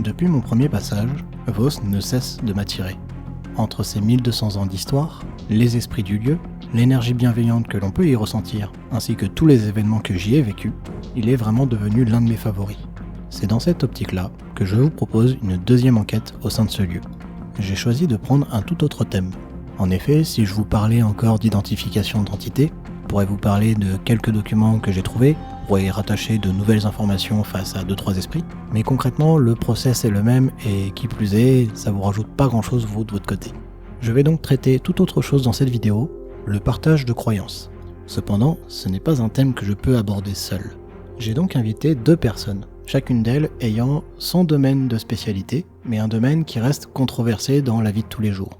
Depuis mon premier passage, Vos ne cesse de m'attirer. Entre ses 1200 ans d'histoire, les esprits du lieu, l'énergie bienveillante que l'on peut y ressentir, ainsi que tous les événements que j'y ai vécus, il est vraiment devenu l'un de mes favoris. C'est dans cette optique-là que je vous propose une deuxième enquête au sein de ce lieu. J'ai choisi de prendre un tout autre thème. En effet, si je vous parlais encore d'identification d'entités, je pourrais vous parler de quelques documents que j'ai trouvés, pour y rattacher de nouvelles informations face à 2-3 esprits, mais concrètement, le process est le même et qui plus est, ça vous rajoute pas grand-chose vous de votre côté. Je vais donc traiter tout autre chose dans cette vidéo, le partage de croyances. Cependant, ce n'est pas un thème que je peux aborder seul. J'ai donc invité 2 personnes, chacune d'elles ayant son domaine de spécialité, mais un domaine qui reste controversé dans la vie de tous les jours.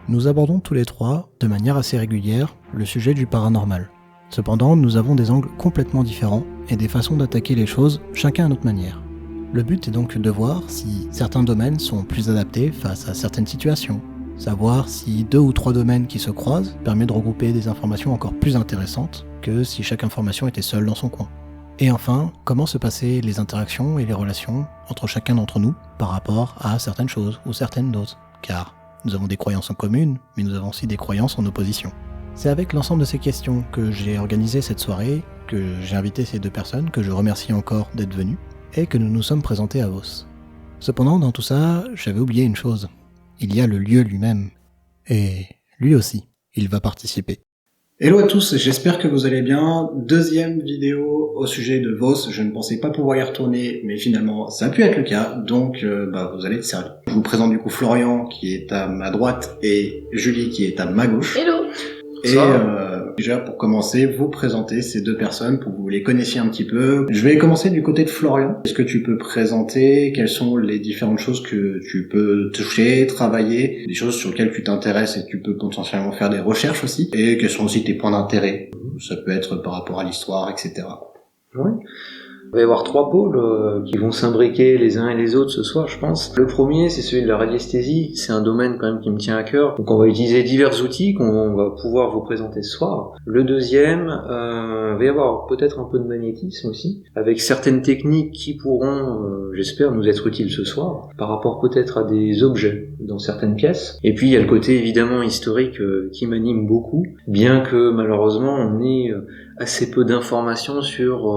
Nous abordons tous les 3, de manière assez régulière, le sujet du paranormal. Cependant, nous avons des angles complètement différents et des façons d'attaquer les choses, chacun à notre manière. Le but est donc de voir si certains domaines sont plus adaptés face à certaines situations, savoir si 2 ou 3 domaines qui se croisent permet de regrouper des informations encore plus intéressantes que si chaque information était seule dans son coin. Et enfin, comment se passaient les interactions et les relations entre chacun d'entre nous par rapport à certaines choses ou certaines d'autres, car nous avons des croyances en commune, mais nous avons aussi des croyances en opposition. C'est avec l'ensemble de ces questions que j'ai organisé cette soirée, que j'ai invité ces 2 personnes, que je remercie encore d'être venues, et que nous nous sommes présentés à Vos. Cependant, dans tout ça, j'avais oublié une chose. Il y a le lieu lui-même. Et lui aussi, il va participer. Hello à tous, j'espère que vous allez bien. Deuxième vidéo au sujet de Vos. Je ne pensais pas pouvoir y retourner, mais finalement ça a pu être le cas, donc vous allez être servi. Je vous présente du coup Florian qui est à ma droite et Julie qui est à ma gauche. Hello. Et déjà pour commencer, vous présenter ces 2 personnes pour que vous les connaissiez un petit peu. Je vais commencer du côté de Florian. Est-ce que tu peux présenter quelles sont les différentes choses que tu peux toucher, travailler, des choses sur lesquelles tu t'intéresses et que tu peux potentiellement faire des recherches aussi, et quels sont aussi tes points d'intérêt. Ça peut être par rapport à l'histoire, etc. Oui. Il va y avoir 3 pôles qui vont s'imbriquer les uns et les autres ce soir, je pense. Le premier, c'est celui de la radiesthésie. C'est un domaine quand même qui me tient à cœur. Donc on va utiliser divers outils qu'on va pouvoir vous présenter ce soir. Le deuxième, il va y avoir peut-être un peu de magnétisme aussi, avec certaines techniques qui pourront, j'espère, nous être utiles ce soir, par rapport peut-être à des objets dans certaines pièces. Et puis il y a le côté évidemment historique qui m'anime beaucoup, bien que malheureusement on ait assez peu d'informations sur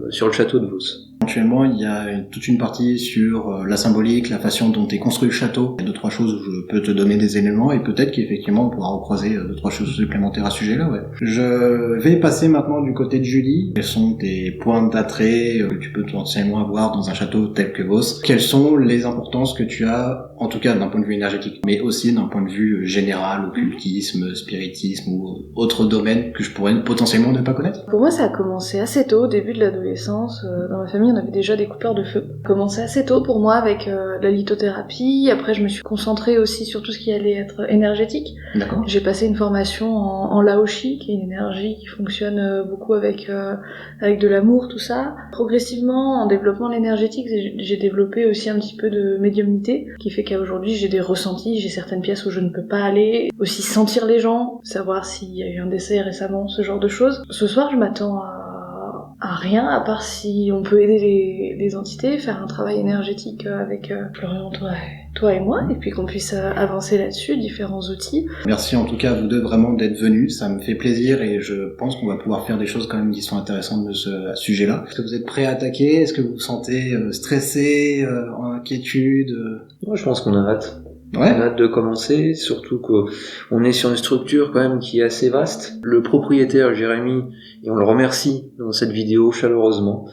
le château de Vos. Éventuellement, il y a toute une partie sur la symbolique, la façon dont est construit le château. Il y a 2-3 choses où je peux te donner des éléments et peut-être qu'effectivement on pourra recroiser 2-3 choses supplémentaires à ce sujet-là. Ouais. Je vais passer maintenant du côté de Julie. Quels sont tes points d'attrait que tu peux potentiellement avoir dans un château tel que Vos? Quelles sont les importances que tu as, en tout cas d'un point de vue énergétique, mais aussi d'un point de vue général, occultisme, spiritisme ou autre domaine que je pourrais potentiellement ne pas connaître? Pour moi, ça a commencé assez tôt, au début de l'adolescence. Dans ma famille, on avait déjà des coupeurs de feu. Ça a commencé assez tôt pour moi avec la lithothérapie. Après, je me suis concentrée aussi sur tout ce qui allait être énergétique. D'accord. J'ai passé une formation en Laoshi, qui est une énergie qui fonctionne beaucoup avec de l'amour, tout ça. Progressivement, en développement de l'énergétique, j'ai développé aussi un petit peu de médiumnité, qui fait qu'aujourd'hui, j'ai des ressentis, j'ai certaines pièces où je ne peux pas aller. Aussi sentir les gens, savoir s'il y a eu un décès récemment, ce genre de choses. Ce soir, je m'attends à rien, à part si on peut aider les entités, faire un travail énergétique avec Florian, toi et moi, et puis qu'on puisse avancer là-dessus, différents outils. Merci en tout cas à vous 2 vraiment d'être venus, ça me fait plaisir et je pense qu'on va pouvoir faire des choses quand même qui sont intéressantes de ce sujet-là. Est-ce que vous êtes prêts à attaquer? Est-ce que vous vous sentez stressé, en inquiétude? Moi, je pense qu'on a hâte. Ouais. On a hâte de commencer, surtout qu'on est sur une structure quand même qui est assez vaste. Le propriétaire, Jérémy, et on le remercie dans cette vidéo chaleureusement,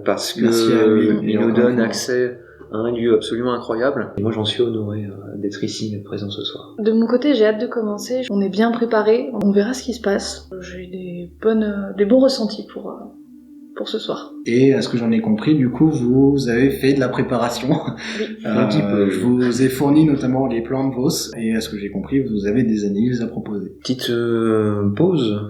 parce que il nous donne accès à un lieu absolument incroyable. Et moi, j'en suis honoré d'être ici, présent ce soir. De mon côté, j'ai hâte de commencer. On est bien préparés. On verra ce qui se passe. J'ai des bons ressentis pour ce soir. Et à ce que j'en ai compris, du coup, vous avez fait de la préparation. Oui. Un petit peu. Je vous ai fourni notamment les plans de Vos, et à ce que j'ai compris, vous avez des analyses à proposer. Petite pause.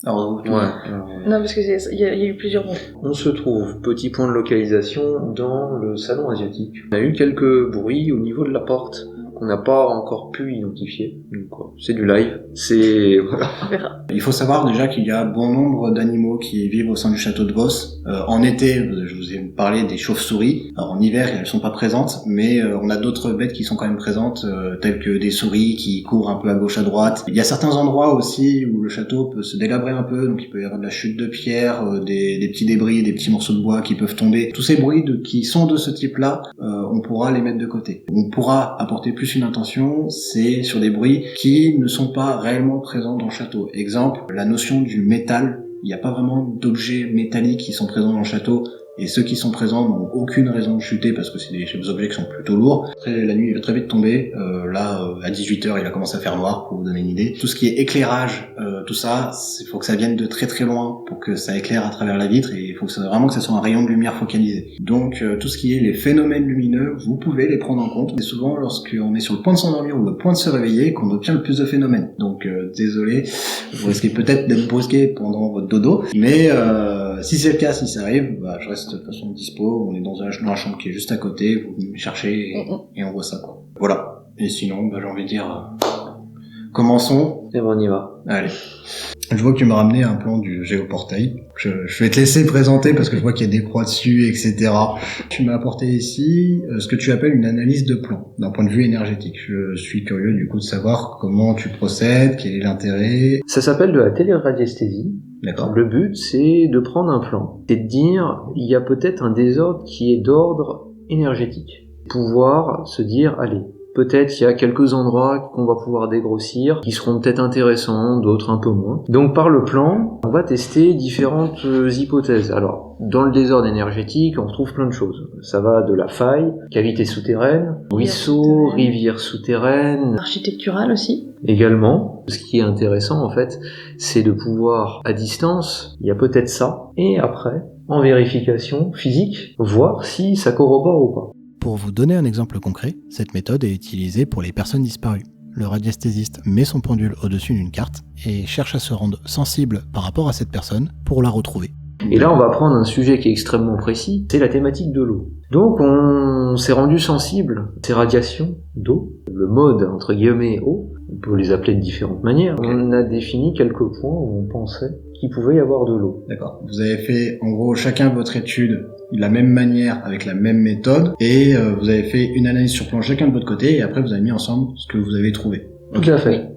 Alors, Non, parce que il y a eu plusieurs mots. On se trouve, petit point de localisation, dans le salon asiatique. On a eu quelques bruits au niveau de la porte qu'on n'a pas encore pu identifier. Donc, c'est du live, c'est voilà. On verra. Il faut savoir déjà qu'il y a bon nombre d'animaux qui vivent au sein du château de Vos. En été, je vous ai parlé des chauves-souris. Alors en hiver, elles sont pas présentes, mais on a d'autres bêtes qui sont quand même présentes, telles que des souris qui courent un peu à gauche à droite. Il y a certains endroits aussi où le château peut se délabrer un peu, donc il peut y avoir de la chute de pierre, des petits débris, des petits morceaux de bois qui peuvent tomber. Tous ces bruits qui sont de ce type-là, on pourra les mettre de côté. On pourra apporter plus une intention, c'est sur des bruits qui ne sont pas réellement présents dans le château. Exemple, la notion du métal. Il n'y a pas vraiment d'objets métalliques qui sont présents dans le château, et ceux qui sont présents n'ont aucune raison de chuter parce que c'est des objets qui sont plutôt lourds. La nuit va très vite tomber. À 18h, il a commencé à faire noir, pour vous donner une idée. Tout ce qui est éclairage, tout ça, il faut que ça vienne de très très loin pour que ça éclaire à travers la vitre, et il faut vraiment que ça soit un rayon de lumière focalisé. Donc tout ce qui est les phénomènes lumineux, vous pouvez les prendre en compte. C'est souvent lorsqu'on est sur le point de s'endormir ou le point de se réveiller qu'on obtient le plus de phénomènes. Donc désolé, vous risquez peut-être d'être brusqué pendant votre dodo, mais si c'est le cas, si ça arrive, je reste de toute façon dispo. On est dans la chambre qui est juste à côté, vous venez me chercher et on voit ça, quoi. Voilà. Et sinon, j'ai envie de dire, commençons. Et on y va. Allez. Je vois que tu m'as ramené un plan du géoportail. Je vais te laisser présenter parce que je vois qu'il y a des croix dessus, etc. Tu m'as apporté ici ce que tu appelles une analyse de plan, d'un point de vue énergétique. Je suis curieux du coup de savoir comment tu procèdes, quel est l'intérêt. Ça s'appelle de la téléradiesthésie. D'accord. Le but, c'est de prendre un plan. C'est de dire, il y a peut-être un désordre qui est d'ordre énergétique. Pouvoir se dire, allez, peut-être il y a quelques endroits qu'on va pouvoir dégrossir, qui seront peut-être intéressants, d'autres un peu moins. Donc par le plan, on va tester différentes hypothèses. Alors, dans le désordre énergétique, on retrouve plein de choses. Ça va de la faille, cavité souterraine, ruisseau, rivière souterraine. Architectural aussi. Également, ce qui est intéressant en fait, c'est de pouvoir, à distance, il y a peut-être ça, et après, en vérification physique, voir si ça corrobore ou pas. Pour vous donner un exemple concret, cette méthode est utilisée pour les personnes disparues. Le radiesthésiste met son pendule au-dessus d'une carte et cherche à se rendre sensible par rapport à cette personne pour la retrouver. Et là, on va prendre un sujet qui est extrêmement précis, c'est la thématique de l'eau. Donc, on s'est rendu sensible à ces radiations d'eau, le mode, entre guillemets, eau, on peut les appeler de différentes manières. On a défini quelques points où on pensait qu'il pouvait y avoir de l'eau. D'accord. Vous avez fait, en gros, chacun votre étude de la même manière, avec la même méthode, et vous avez fait une analyse sur plan chacun de votre côté, et après vous avez mis ensemble ce que vous avez trouvé. Tout à fait.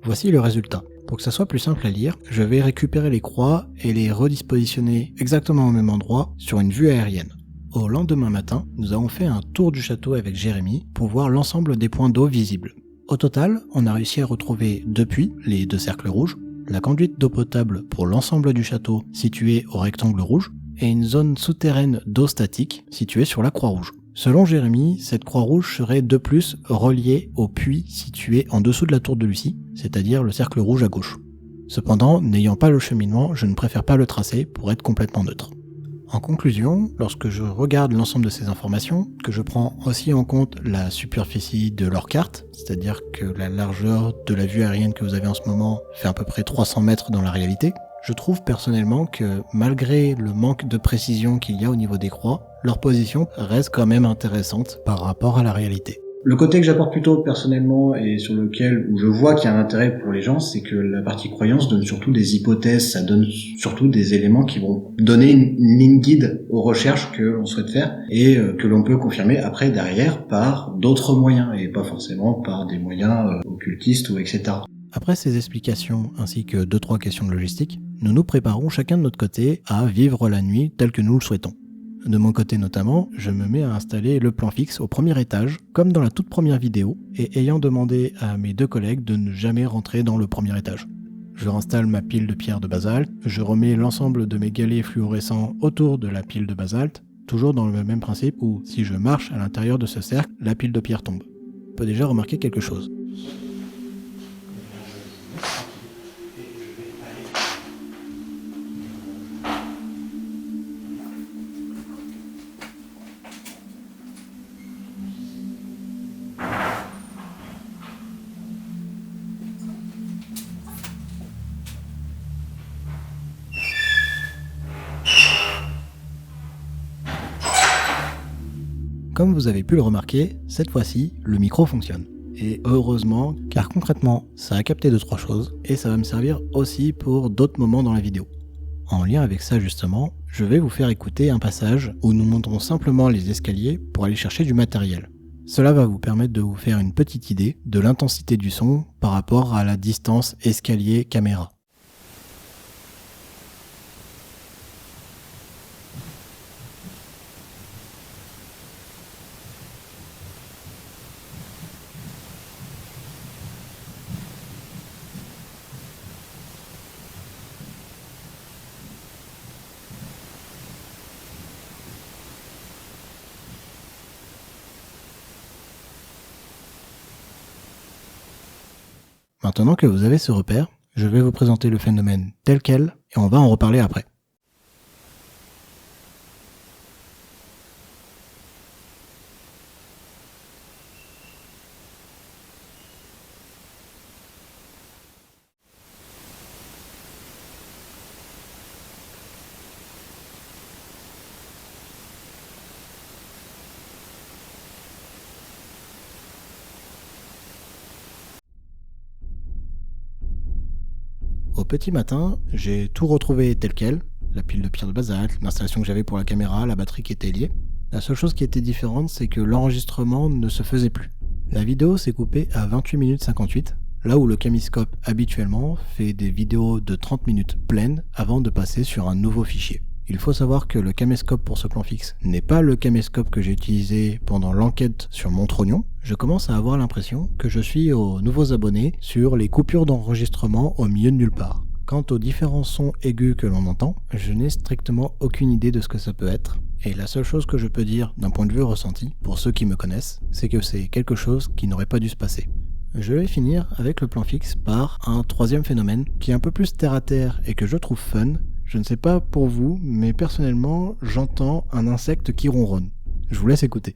Voici le résultat. Pour que ça soit plus simple à lire, je vais récupérer les croix et les redispositionner exactement au même endroit sur une vue aérienne. Au lendemain matin, nous avons fait un tour du château avec Jérémy pour voir l'ensemble des points d'eau visibles. Au total, on a réussi à retrouver 2 puits, les 2 cercles rouges, la conduite d'eau potable pour l'ensemble du château située au rectangle rouge, et une zone souterraine d'eau statique située sur la croix rouge. Selon Jérémy, cette croix rouge serait de plus reliée au puits situé en dessous de la tour de Lucie, c'est-à-dire le cercle rouge à gauche. Cependant, n'ayant pas le cheminement, je ne préfère pas le tracer pour être complètement neutre. En conclusion, lorsque je regarde l'ensemble de ces informations, que je prends aussi en compte la superficie de leur carte, c'est-à-dire que la largeur de la vue aérienne que vous avez en ce moment fait à peu près 300 mètres dans la réalité, je trouve personnellement que malgré le manque de précision qu'il y a au niveau des croix, leur position reste quand même intéressante par rapport à la réalité. Le côté que j'apporte plutôt personnellement et sur lequel où je vois qu'il y a un intérêt pour les gens, c'est que la partie croyance donne surtout des hypothèses, ça donne surtout des éléments qui vont donner une ligne guide aux recherches que l'on souhaite faire et que l'on peut confirmer après derrière par d'autres moyens et pas forcément par des moyens occultistes ou etc. Après ces explications ainsi que 2-3 questions de logistique, nous nous préparons chacun de notre côté à vivre la nuit telle que nous le souhaitons. De mon côté notamment, je me mets à installer le plan fixe au premier étage, comme dans la toute première vidéo, et ayant demandé à mes 2 collègues de ne jamais rentrer dans le premier étage. Je réinstalle ma pile de pierre de basalte, je remets l'ensemble de mes galets fluorescents autour de la pile de basalte, toujours dans le même principe où, si je marche à l'intérieur de ce cercle, la pile de pierre tombe. On peut déjà remarquer quelque chose. Comme vous avez pu le remarquer, cette fois-ci, le micro fonctionne. Et heureusement, car concrètement, ça a capté 2-3 choses, et ça va me servir aussi pour d'autres moments dans la vidéo. En lien avec ça justement, je vais vous faire écouter un passage où nous montrons simplement les escaliers pour aller chercher du matériel. Cela va vous permettre de vous faire une petite idée de l'intensité du son par rapport à la distance escalier-caméra. Maintenant que vous avez ce repère, je vais vous présenter le phénomène tel quel et on va en reparler après. Au petit matin, j'ai tout retrouvé tel quel, la pile de pierre de basalte, l'installation que j'avais pour la caméra, la batterie qui était liée. La seule chose qui était différente, c'est que l'enregistrement ne se faisait plus. La vidéo s'est coupée à 28 minutes 58, là où le caméscope habituellement fait des vidéos de 30 minutes pleines avant de passer sur un nouveau fichier. Il faut savoir que le caméscope pour ce plan fixe n'est pas le caméscope que j'ai utilisé pendant l'enquête sur Montrognon. Je commence à avoir l'impression que je suis aux nouveaux abonnés sur les coupures d'enregistrement au milieu de nulle part. Quant aux différents sons aigus que l'on entend, je n'ai strictement aucune idée de ce que ça peut être. Et la seule chose que je peux dire d'un point de vue ressenti, pour ceux qui me connaissent, c'est que c'est quelque chose qui n'aurait pas dû se passer. Je vais finir avec le plan fixe par un troisième phénomène qui est un peu plus terre à terre et que je trouve fun. Je ne sais pas pour vous, mais personnellement, j'entends un insecte qui ronronne. Je vous laisse écouter.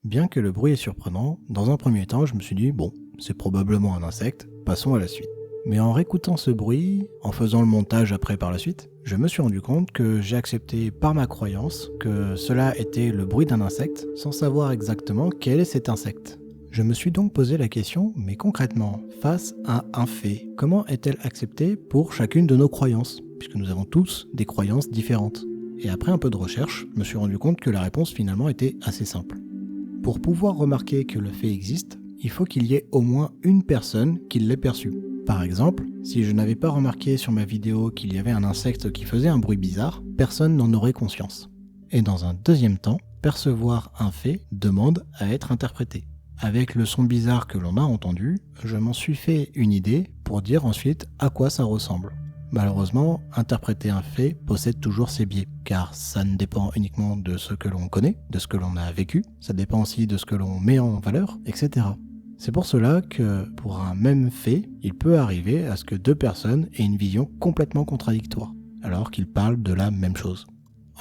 Bien que le bruit est surprenant, dans un premier temps, je me suis dit, bon, c'est probablement un insecte, passons à la suite. Mais en réécoutant ce bruit, en faisant le montage après par la suite, je me suis rendu compte que j'ai accepté par ma croyance que cela était le bruit d'un insecte, sans savoir exactement quel est cet insecte. Je me suis donc posé la question, mais concrètement, face à un fait, comment est-elle acceptée pour chacune de nos croyances, puisque nous avons tous des croyances différentes. Et après un peu de recherche, je me suis rendu compte que la réponse finalement était assez simple. Pour pouvoir remarquer que le fait existe, il faut qu'il y ait au moins une personne qui l'ait perçu. Par exemple, si je n'avais pas remarqué sur ma vidéo qu'il y avait un insecte qui faisait un bruit bizarre, personne n'en aurait conscience. Et dans un deuxième temps, percevoir un fait demande à être interprété. Avec le son bizarre que l'on a entendu, je m'en suis fait une idée pour dire ensuite à quoi ça ressemble. Malheureusement, interpréter un fait possède toujours ses biais, car ça ne dépend uniquement de ce que l'on connaît, de ce que l'on a vécu, ça dépend aussi de ce que l'on met en valeur, etc. C'est pour cela que, pour un même fait, il peut arriver à ce que deux personnes aient une vision complètement contradictoire, alors qu'ils parlent de la même chose.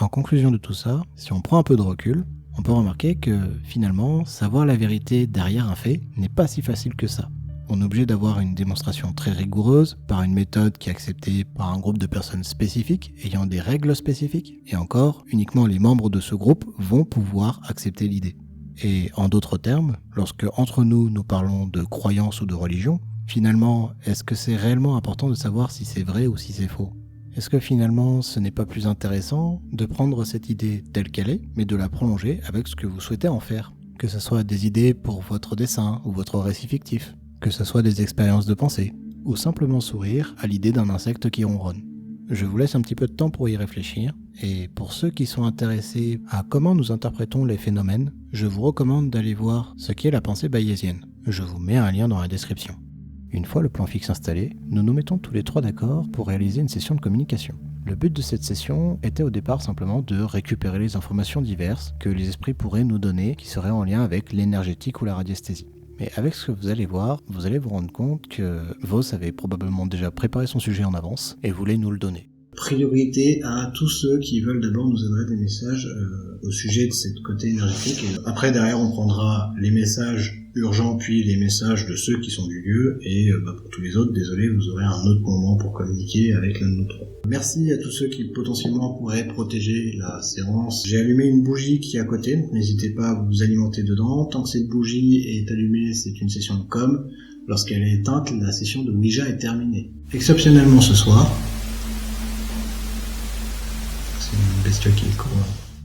En conclusion de tout ça, si on prend un peu de recul, on peut remarquer que, finalement, savoir la vérité derrière un fait n'est pas si facile que ça. On est obligé d'avoir une démonstration très rigoureuse par une méthode qui est acceptée par un groupe de personnes spécifiques ayant des règles spécifiques, et encore, uniquement les membres de ce groupe vont pouvoir accepter l'idée. Et en d'autres termes, lorsque entre nous parlons de croyance ou de religion, finalement, est-ce que c'est réellement important de savoir si c'est vrai ou si c'est faux ? Est-ce que finalement, ce n'est pas plus intéressant de prendre cette idée telle qu'elle est, mais de la prolonger avec ce que vous souhaitez en faire ? Que ce soit des idées pour votre dessin ou votre récit fictif, que ce soit des expériences de pensée, ou simplement sourire à l'idée d'un insecte qui ronronne. Je vous laisse un petit peu de temps pour y réfléchir, et pour ceux qui sont intéressés à comment nous interprétons les phénomènes, je vous recommande d'aller voir ce qu'est la pensée bayésienne. Je vous mets un lien dans la description. Une fois le plan fixe installé, nous nous mettons tous les trois d'accord pour réaliser une session de communication. Le but de cette session était au départ simplement de récupérer les informations diverses que les esprits pourraient nous donner qui seraient en lien avec l'énergétique ou la radiesthésie. Mais avec ce que vous allez voir, vous allez vous rendre compte que Vos avait probablement déjà préparé son sujet en avance et voulait nous le donner. Priorité à tous ceux qui veulent d'abord nous adresser des messages au sujet de cette côté énergétique. Et après, derrière, on prendra les messages urgents, puis les messages de ceux qui sont du lieu. Et pour tous les autres, désolé, vous aurez un autre moment pour communiquer avec l'un de nous trois. Merci à tous ceux qui potentiellement pourraient protéger la séance. J'ai allumé une bougie qui est à côté. N'hésitez pas à vous alimenter dedans. Tant que cette bougie est allumée, c'est une session de com. Lorsqu'elle est éteinte, la session de Ouija est terminée. Exceptionnellement ce soir, bestiole qui est court.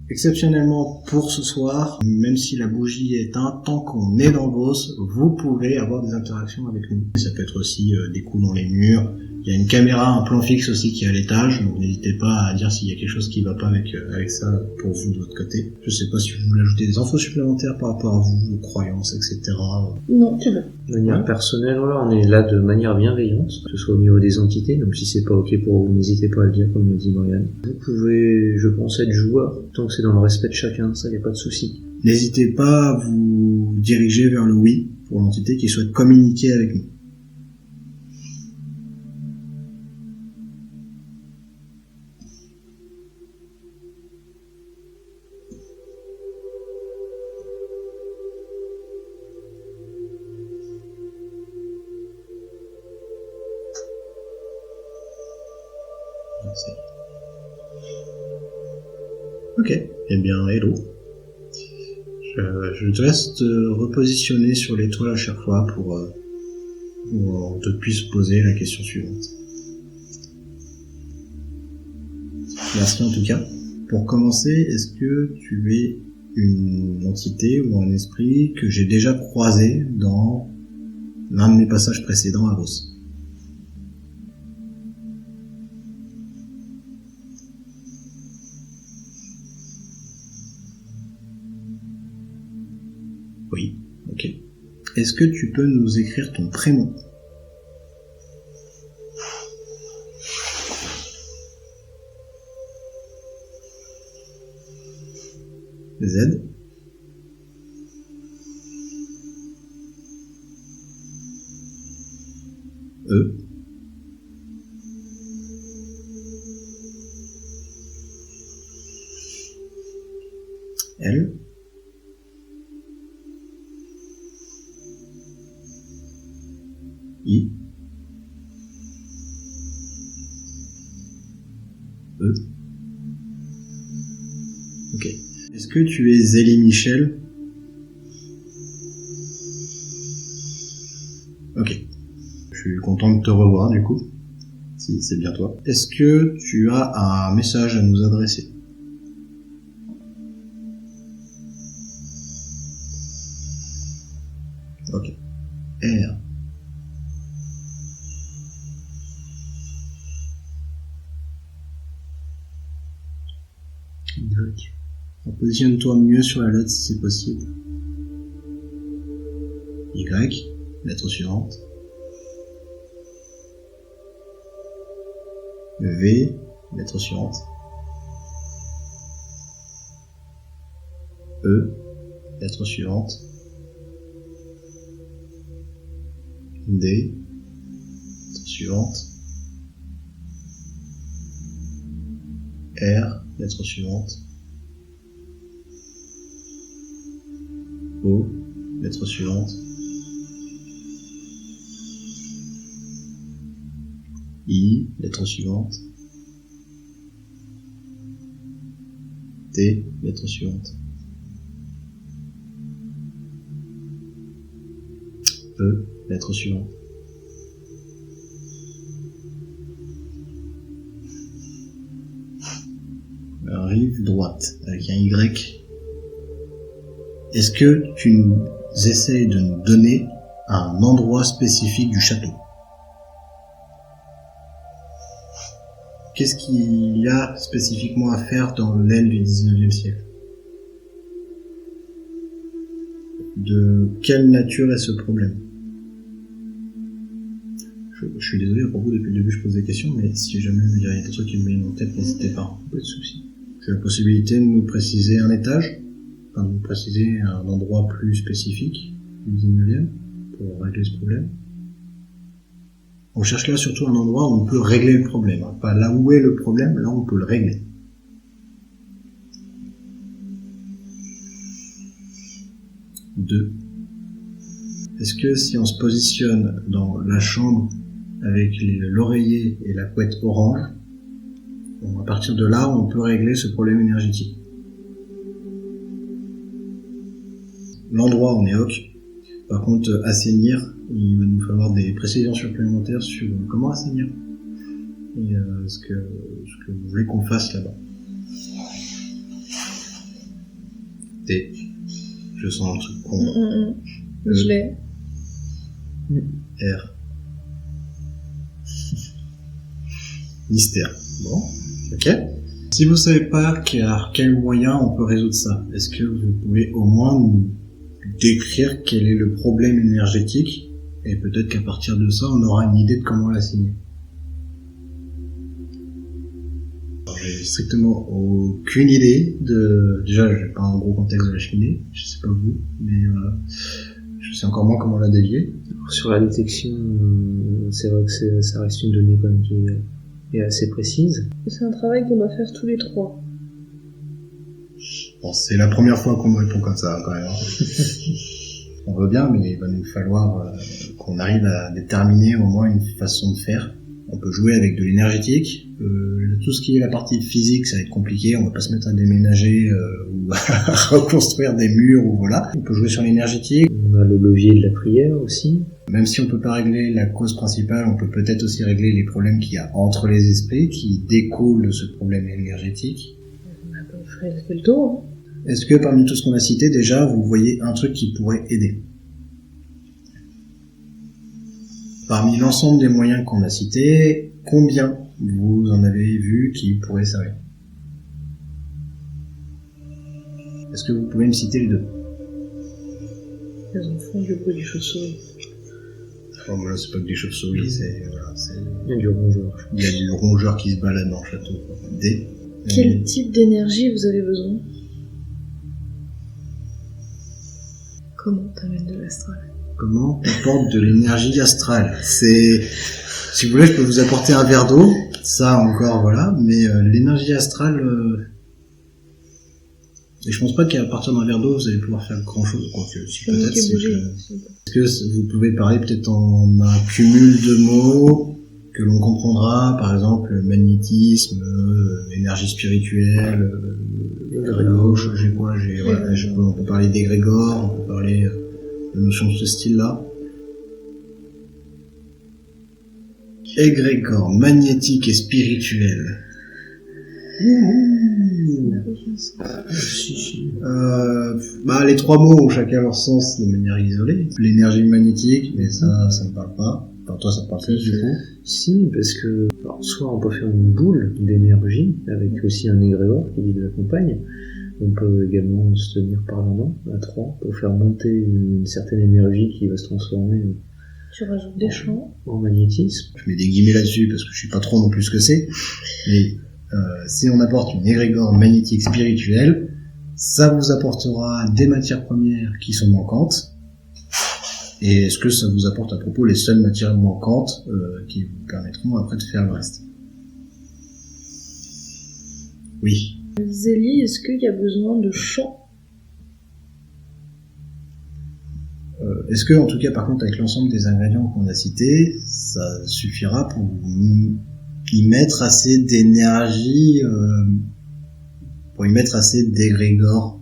Exceptionnellement pour ce soir, même si la bougie est éteinte, tant qu'on est dans Vos, vous pouvez avoir des interactions avec nous. Ça peut être aussi des coups dans les murs. Il y a une caméra, un plan fixe aussi qui est à l'étage, donc n'hésitez pas à dire s'il y a quelque chose qui va pas avec ça pour vous de votre côté. Je sais pas si vous voulez ajouter des infos supplémentaires par rapport à vous, vos croyances, etc. Non, tu veux. De manière personnelle, voilà, on est là de manière bienveillante, que ce soit au niveau des entités, donc si c'est pas ok pour vous, n'hésitez pas à le dire, comme me dit Morgane. Vous pouvez, je pense, être joueur, tant que c'est dans le respect de chacun, ça y a pas de souci. N'hésitez pas à vous diriger vers le oui pour l'entité qui souhaite communiquer avec nous. Ok, eh bien, hello. Je te laisse te repositionner sur l'étoile à chaque fois pour on te puisse poser la question suivante. Merci en tout cas. Pour commencer, est-ce que tu es une entité ou un esprit que j'ai déjà croisé dans l'un de mes passages précédents à Vos? Oui, ok. Est-ce que tu peux nous écrire ton prénom? Z. E. L. I. E. Ok. Est-ce que tu es Zélie Michel? Ok. Je suis content de te revoir du coup. Si c'est bien toi. Est-ce que tu as un message à nous adresser? Ok. R. Y. Positionne-toi mieux sur la lettre si c'est possible. Y. Lettre suivante. V. Lettre suivante. E. Lettre suivante. D. Lettre suivante. R. Lettre suivante. O. Lettre suivante. I. Lettre suivante. T. Lettre suivante. E. Lettre suivante. Rive droite avec un Y. Est-ce que tu nous essayes de nous donner un endroit spécifique du château? Qu'est-ce qu'il y a spécifiquement à faire dans l'aile du 19e siècle? De quelle nature est ce problème? Je suis désolé pour vous, depuis le début je pose des questions, mais si jamais il y a des trucs qui me viennent en tête, n'hésitez pas, pas de soucis. J'ai la possibilité de nous préciser un étage, enfin de nous préciser un endroit plus spécifique du 19e. pour régler ce problème. On cherche là surtout un endroit où on peut régler le problème. Pas là où est le problème, là on peut le régler. Deux. Est-ce que si on se positionne dans la chambre avec l'oreiller et la couette orange, à partir de là, on peut régler ce problème énergétique. L'endroit, on est ok. Par contre, assainir, il va nous falloir des précisions supplémentaires sur comment assainir. Et ce que vous voulez qu'on fasse là-bas. T. Je sens un truc con. Je l'ai. R. Mystère. Bon, ok. Si vous savez pas par quel moyen on peut résoudre ça, est-ce que vous pouvez au moins nous décrire quel est le problème énergétique, et peut-être qu'à partir de ça, on aura une idée de comment l'assigner. J'ai strictement aucune idée de... Déjà, j'ai pas un gros contexte de la cheminée, je sais pas vous, mais je sais encore moins comment la délier. Sur la détection, c'est vrai que ça reste une donnée quand même qui est assez précise. C'est un travail qu'on doit faire tous les trois. Bon, c'est la première fois qu'on me répond comme ça, quand même. On veut bien, mais il va nous falloir qu'on arrive à déterminer au moins une façon de faire. On peut jouer avec de l'énergétique. Tout ce qui est la partie physique, ça va être compliqué. On va pas se mettre à déménager ou à reconstruire des murs ou voilà. On peut jouer sur l'énergétique. On a le levier de la prière aussi. Même si on peut pas régler la cause principale, on peut peut-être aussi régler les problèmes qu'il y a entre les esprits qui découlent de ce problème énergétique. On a fait le tour. Est-ce que parmi tout ce qu'on a cité déjà, vous voyez un truc qui pourrait aider? Parmi l'ensemble des moyens qu'on a cités, combien vous en avez vu qui pourraient servir? Est-ce que vous pouvez me citer les deux? Les enfants du bruit du chauve-souris. Bon, voilà, c'est pas que des chauves-souris, voilà, Il y a du rongeur. Il y a du rongeur qui se balade dans le château. D. Quel type d'énergie vous avez besoin? Comment t'amènes de l'astral? Comment on apporte de l'énergie astrale? Si vous voulez, je peux vous apporter un verre d'eau, ça encore, voilà, mais l'énergie astrale, et je pense pas qu'à partir d'un verre d'eau, vous allez pouvoir faire grand chose, quoique, si peut-être, est-ce que vous pouvez parler peut-être en un cumul de mots que l'on comprendra, par exemple, magnétisme, énergie spirituelle, on peut parler d'égrégore, on peut parler de notions de ce style-là. Égrégore, magnétique et spirituel. Les trois mots ont chacun leur sens de manière isolée. L'énergie magnétique, mais ça me parle pas. Enfin, toi, ça te parle plus, du coup. Si, parce que, soit on peut faire une boule d'énergie, avec aussi un égrégore qui les accompagne. On peut également se tenir par la main, à trois, pour faire monter une certaine énergie qui va se transformer Tu rajoutes des champs en magnétisme. Je mets des guillemets là-dessus parce que je suis pas trop non plus ce que c'est. Mais si on apporte une égrégore magnétique spirituelle, ça vous apportera des matières premières qui sont manquantes. Et est-ce que ça vous apporte à propos les seules matières manquantes qui vous permettront après de faire le reste? Oui. Zélie, est-ce qu'il y a besoin de champs? Est-ce que, en tout cas, par contre, avec l'ensemble des ingrédients qu'on a cités, ça suffira pour y mettre assez d'énergie, pour y mettre assez d'égrégore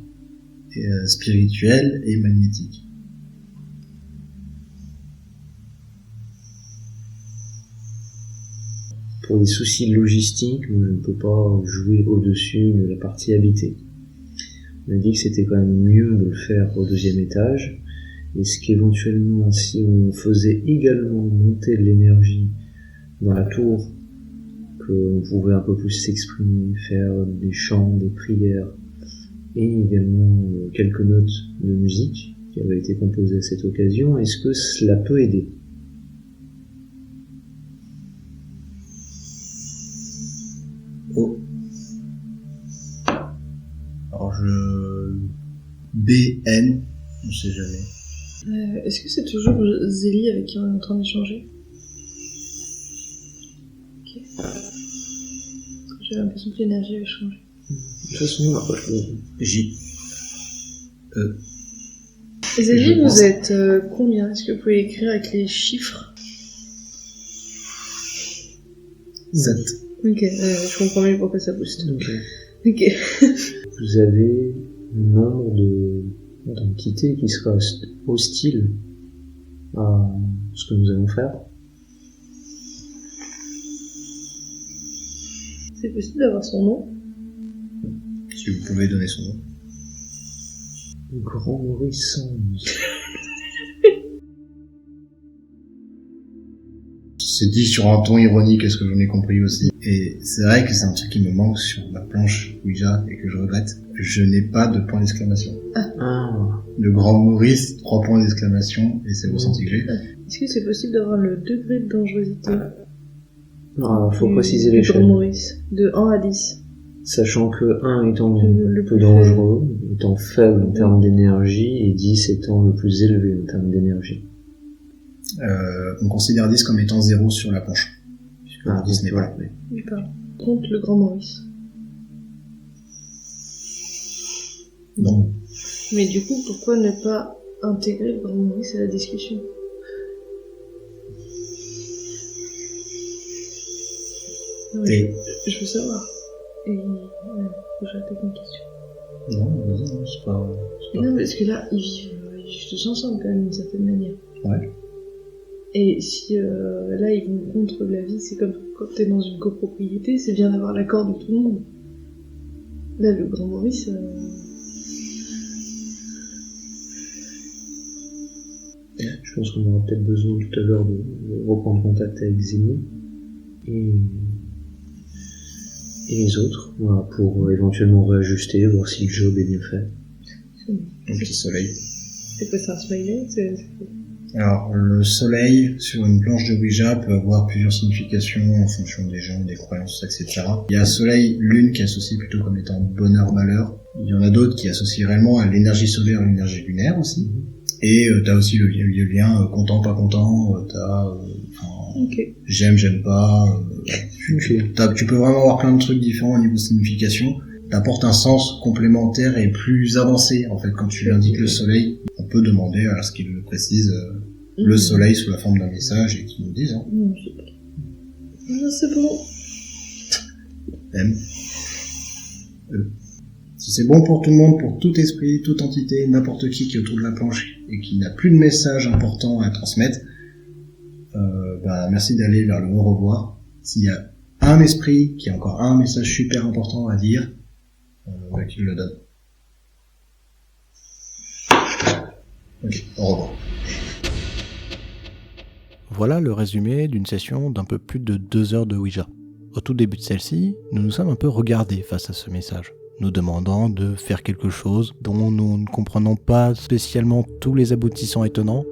spirituel et magnétique? Pour les soucis logistiques, je ne peux pas jouer au-dessus de la partie habitée. On a dit que c'était quand même mieux de le faire au deuxième étage, et ce qu'éventuellement, si on faisait également monter de l'énergie dans la tour, qu'on pouvait un peu plus s'exprimer, faire des chants, des prières, et également quelques notes de musique qui avaient été composées à cette occasion, est-ce que cela peut aider ? Oh. Alors BN, on sait jamais. Est-ce que c'est toujours Zélie avec qui on est en train d'échanger? Ok. J'ai l'impression que l'énergie avait changé. De toute façon, après, J. Zélie, vous êtes combien? Est-ce que vous pouvez écrire avec les chiffres? 7. Ok, je comprends mieux pourquoi ça booste. Ok. Vous avez un nombre d'entités qui sera hostile à ce que nous allons faire. C'est possible d'avoir son nom? Si vous pouvez donner son nom. Grand Maurice Sands. C'est dit sur un ton ironique, est-ce que j'en ai compris aussi. Et c'est vrai que c'est un truc qui me manque sur ma planche Ouija et que je regrette. Je n'ai pas de point d'exclamation. Ah. Le Grand Maurice, 3 points d'exclamation, et c'est le ressenti que j'ai. Est-ce que c'est possible d'avoir le degré de dangerosité? Faut préciser du l'échelle. Grand Maurice, de 1 à 10. Sachant que 1 étant Le le plus plus dangereux, étant faible en termes d'énergie, et 10 étant le plus élevé en termes d'énergie. On considère 10 comme étant 0 sur la planche. Puisque 10 n'est pas là. D'accord. Contre le Grand Maurice. Non. Mais du coup, pourquoi ne pas intégrer le Grand Maurice à la discussion? Non, Et... je veux savoir. Et faut que j'arrête une question. Non, vas-y, non, c'est pas... Non, parce que là, ils vivent tous ensemble quand même d'une certaine manière. Ouais. Et si là ils vont contre la vie, c'est comme quand t'es dans une copropriété, c'est bien d'avoir l'accord de tout le monde. Là, le Grand Maurice... Je pense qu'on aura peut-être besoin tout à l'heure de reprendre contact avec Zélie et les autres, voilà, pour éventuellement réajuster, voir si le job est bien fait. Un petit soleil. C'est quoi, c'est un smiley? Alors, le soleil, sur une planche de Ouija, peut avoir plusieurs significations en fonction des gens, des croyances, etc. Il y a soleil, lune, qui associe plutôt comme étant bonheur, malheur. Il y en a d'autres qui associent réellement à l'énergie solaire et l'énergie lunaire aussi. Et t'as aussi le lien content, pas content, Ok. j'aime pas. Tu peux vraiment avoir plein de trucs différents au niveau de signification. T'apportes un sens complémentaire et plus avancé, en fait, quand tu lui indiques le soleil. On peut demander à ce qu'il le précise le soleil sous la forme d'un message et qu'il nous dise. Hein. Non, c'est pas. Non, c'est bon. M. E. Si c'est bon pour tout le monde, pour tout esprit, toute entité, n'importe qui est autour de la planche et qui n'a plus de message important à transmettre, merci d'aller vers le au revoir. S'il y a un esprit qui a encore un message super important à dire, qu'il le donne. Ok, au revoir. Voilà le résumé d'une session d'un peu plus de 2 heures de Ouija. Au tout début de celle-ci, nous nous sommes un peu regardés face à ce message, nous demandant de faire quelque chose dont nous ne comprenons pas spécialement tous les aboutissants étonnants.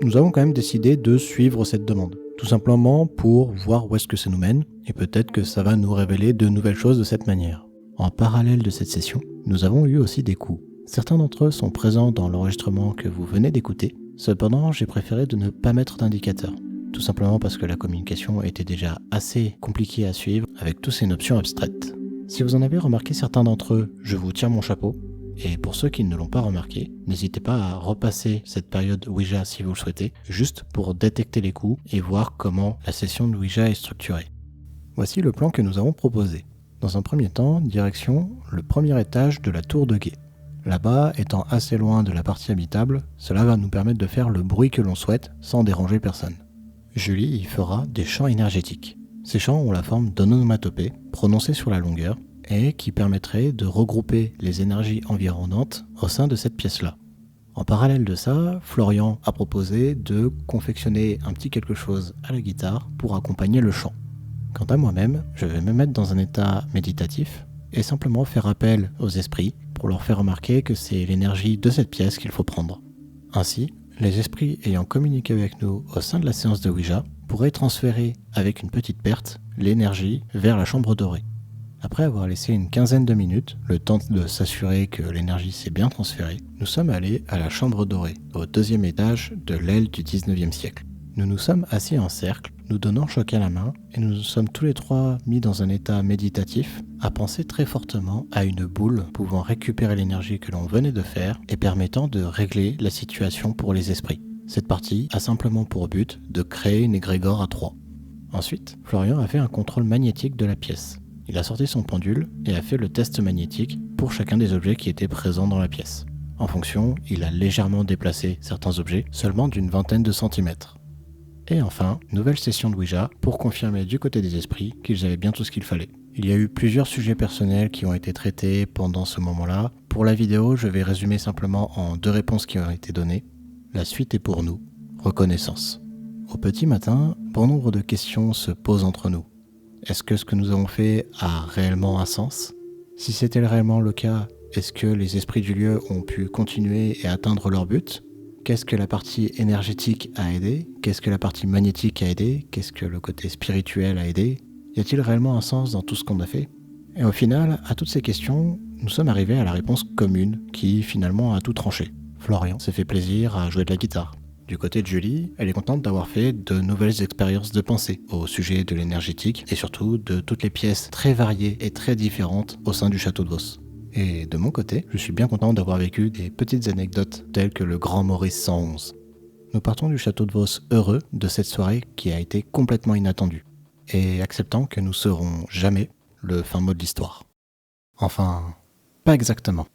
Nous avons quand même décidé de suivre cette demande, tout simplement pour voir où est-ce que ça nous mène, et peut-être que ça va nous révéler de nouvelles choses de cette manière. En parallèle de cette session, nous avons eu aussi des coups. Certains d'entre eux sont présents dans l'enregistrement que vous venez d'écouter, cependant j'ai préféré de ne pas mettre d'indicateur. Tout simplement parce que la communication était déjà assez compliquée à suivre avec toutes ces notions abstraites. Si vous en avez remarqué certains d'entre eux, je vous tire mon chapeau. Et pour ceux qui ne l'ont pas remarqué, n'hésitez pas à repasser cette période Ouija si vous le souhaitez, juste pour détecter les coups et voir comment la session de Ouija est structurée. Voici le plan que nous avons proposé. Dans un premier temps, direction le premier étage de la tour de guet. Là-bas, étant assez loin de la partie habitable, cela va nous permettre de faire le bruit que l'on souhaite sans déranger personne. Julie y fera des chants énergétiques. Ces chants ont la forme d'onomatopées prononcées sur la longueur et qui permettraient de regrouper les énergies environnantes au sein de cette pièce-là. En parallèle de ça, Florian a proposé de confectionner un petit quelque chose à la guitare pour accompagner le chant. Quant à moi-même, je vais me mettre dans un état méditatif et simplement faire appel aux esprits pour leur faire remarquer que c'est l'énergie de cette pièce qu'il faut prendre. Ainsi, les esprits ayant communiqué avec nous au sein de la séance de Ouija pourraient transférer avec une petite perte l'énergie vers la chambre dorée. Après avoir laissé une quinzaine de minutes, le temps de s'assurer que l'énergie s'est bien transférée, nous sommes allés à la chambre dorée, au 2e étage de l'aile du 19e siècle. Nous nous sommes assis en cercle, nous donnant chacun la main, et nous nous sommes tous les trois mis dans un état méditatif, à penser très fortement à une boule pouvant récupérer l'énergie que l'on venait de faire et permettant de régler la situation pour les esprits. Cette partie a simplement pour but de créer une égrégore à 3. Ensuite, Florian a fait un contrôle magnétique de la pièce. Il a sorti son pendule et a fait le test magnétique pour chacun des objets qui étaient présents dans la pièce. En fonction, il a légèrement déplacé certains objets, seulement d'une vingtaine de centimètres. Et enfin, nouvelle session de Ouija pour confirmer du côté des esprits qu'ils avaient bien tout ce qu'il fallait. Il y a eu plusieurs sujets personnels qui ont été traités pendant ce moment-là. Pour la vidéo, je vais résumer simplement en 2 réponses qui ont été données. La suite est pour nous, reconnaissance. Au petit matin, bon nombre de questions se posent entre nous. Est-ce que ce que nous avons fait a réellement un sens ? Si c'était réellement le cas, est-ce que les esprits du lieu ont pu continuer et atteindre leur but ? Qu'est-ce que la partie énergétique a aidé ? Qu'est-ce que la partie magnétique a aidé ? Qu'est-ce que le côté spirituel a aidé ? Y a-t-il réellement un sens dans tout ce qu'on a fait ? Et au final, à toutes ces questions, nous sommes arrivés à la réponse commune qui finalement a tout tranché. Florian s'est fait plaisir à jouer de la guitare. Du côté de Julie, elle est contente d'avoir fait de nouvelles expériences de pensée au sujet de l'énergétique et surtout de toutes les pièces très variées et très différentes au sein du château de Vos. Et de mon côté, je suis bien content d'avoir vécu des petites anecdotes telles que le Grand Maurice 111. Nous partons du château de Vos heureux de cette soirée qui a été complètement inattendue et acceptant que nous serons jamais le fin mot de l'histoire. Enfin, pas exactement.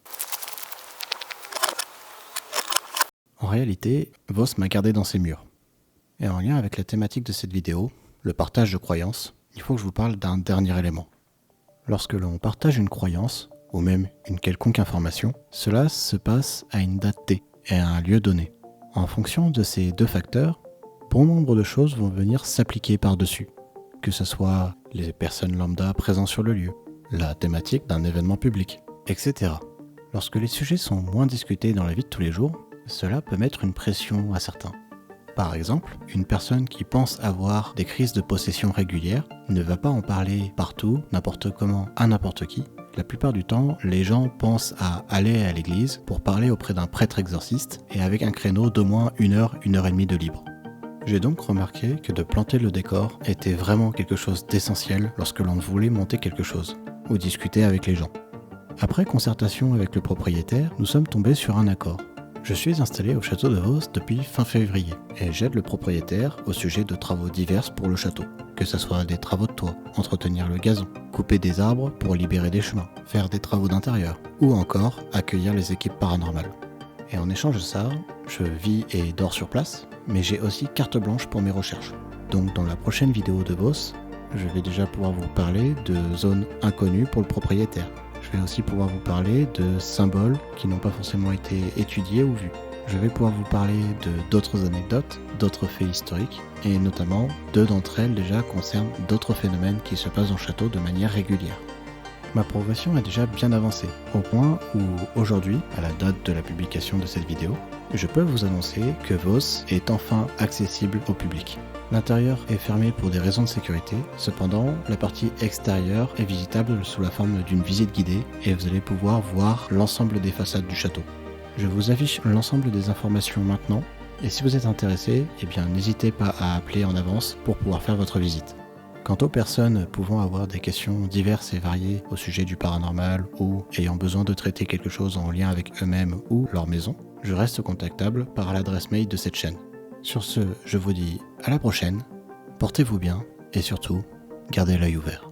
En réalité, Vos m'a gardé dans ses murs. Et en lien avec la thématique de cette vidéo, le partage de croyances, il faut que je vous parle d'un dernier élément. Lorsque l'on partage une croyance, ou même une quelconque information, cela se passe à une date T et à un lieu donné. En fonction de ces 2 facteurs, bon nombre de choses vont venir s'appliquer par-dessus, que ce soit les personnes lambda présentes sur le lieu, la thématique d'un événement public, etc. Lorsque les sujets sont moins discutés dans la vie de tous les jours, cela peut mettre une pression à certains. Par exemple, une personne qui pense avoir des crises de possession régulières ne va pas en parler partout, n'importe comment, à n'importe qui. La plupart du temps, les gens pensent à aller à l'église pour parler auprès d'un prêtre exorciste et avec un créneau d'au moins 1 heure, 1 heure et demie de libre. J'ai donc remarqué que de planter le décor était vraiment quelque chose d'essentiel lorsque l'on voulait monter quelque chose ou discuter avec les gens. Après concertation avec le propriétaire, nous sommes tombés sur un accord. Je suis installé au château de Vos depuis fin février et j'aide le propriétaire au sujet de travaux divers pour le château, que ce soit des travaux de toit, entretenir le gazon, couper des arbres pour libérer des chemins, faire des travaux d'intérieur ou encore accueillir les équipes paranormales. Et en échange de ça, je vis et dors sur place, mais j'ai aussi carte blanche pour mes recherches. Donc dans la prochaine vidéo de Vos, je vais déjà pouvoir vous parler de zones inconnues pour le propriétaire. Je vais aussi pouvoir vous parler de symboles qui n'ont pas forcément été étudiés ou vus. Je vais pouvoir vous parler d'autres anecdotes, d'autres faits historiques, et notamment 2 d'entre elles déjà concernent d'autres phénomènes qui se passent dans le château de manière régulière. Ma progression est déjà bien avancée, au point où aujourd'hui, à la date de la publication de cette vidéo, je peux vous annoncer que Vos est enfin accessible au public. L'intérieur est fermé pour des raisons de sécurité, cependant la partie extérieure est visitable sous la forme d'une visite guidée et vous allez pouvoir voir l'ensemble des façades du château. Je vous affiche l'ensemble des informations maintenant et si vous êtes intéressé, n'hésitez pas à appeler en avance pour pouvoir faire votre visite. Quant aux personnes pouvant avoir des questions diverses et variées au sujet du paranormal ou ayant besoin de traiter quelque chose en lien avec eux-mêmes ou leur maison, je reste contactable par l'adresse mail de cette chaîne. Sur ce, je vous dis à la prochaine, portez-vous bien et surtout, gardez l'œil ouvert.